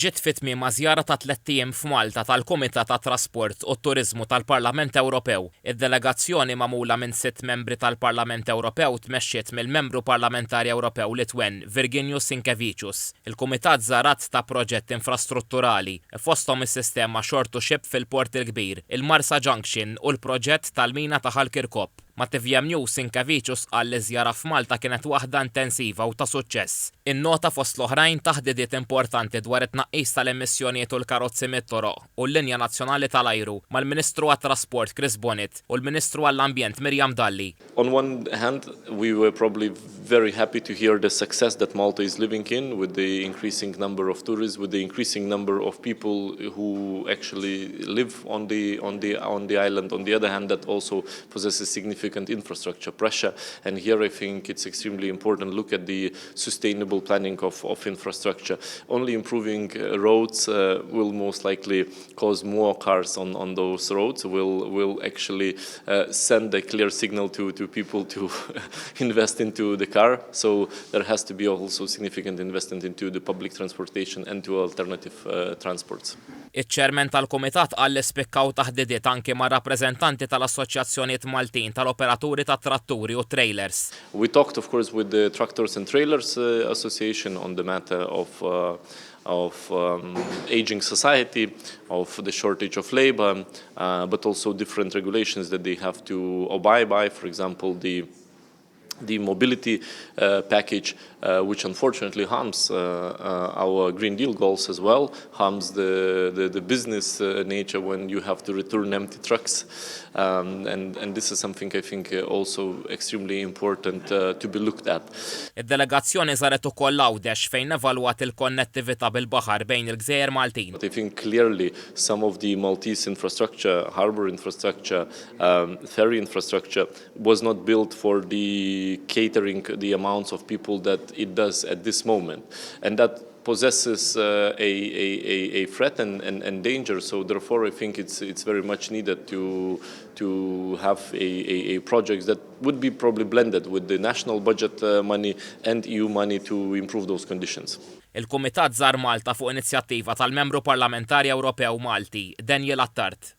Ġiet fit-tmiema żjara ta' 3 ijiem f'Malta tal-Kumitat tat-Trasport u t-Turiżmu tal-Parlament Ewropew. Id-delegazzjoni magħmula minn 6 membri tal-Parlament Ewropew tmexxiet mill-Membru Parlamentari Ewropew Litwen Virginijus Sinkevicius. Il-Kumitat żarat ta' proġett infrastrutturali fosthom is-sistema Shore to Ship fil-Port il-Kbir, il-Marsa Junction u l-proġett tal-mina ta' Ħalkirkop. Ma' TVM News Sinkevicius qal li żjara f'Malta kienet waħda intensiva u ta' suċċess. Innota fost l-oħrajn taħdidiet importanti dwar it-tnaqqis tal-emissjonijiet u l-karozzi mit-toroq u l-linja nazzjonali tal-ajru mal-Ministru għat-Trasport Chris Bonnet u l-Ministru għall-Ambjent Miriam Dalli. On one hand, we were probably very happy to hear the success that Malta is living in with the increasing number of tourists, with the increasing number of people who actually live on the island. On the other hand, that also possesses significant infrastructure pressure. And here I think it's extremely important to look at the sustainable planning of infrastructure. Only improving roads will most likely cause more cars on those roads, will actually send a clear signal to people to invest into the car. So there has to be also significant investment into the public transportation and to alternative transports. Iċ-ċermen tal-Kumitat qal li spikkaw taħdidiet anke ma' rappreżentanti tal-Assoċjazzjonijiet Maltin tal-Operaturi tat-Tratturi u Trailers. We talked, of course, with the Tractors and Trailers Association on the matter of aging society, of the shortage of labor, but also different regulations that they have to abide by. For example, the mobility package, which unfortunately harms our Green Deal goals as well, harms the business nature when you have to return empty trucks. And this is something I think also extremely important to be looked at. Id-delegazzjoni żaret ukoll Għawdex fejn evalwat il-konnettività bil-baħar bejn il-Gżejjer Maltin. I think clearly some of the Maltese infrastructure, harbour infrastructure, ferry infrastructure was not built for the catering the amounts of people that it does at this moment, and that possesses a threat and danger. So therefore, I think it's very much needed to have a project that would be probably blended with the national budget money and EU money to improve those conditions. Il-Kumitat żar Malta fuq inizjattiva tal-Membru Parlamentari Ewropew Malti, Daniel Attart.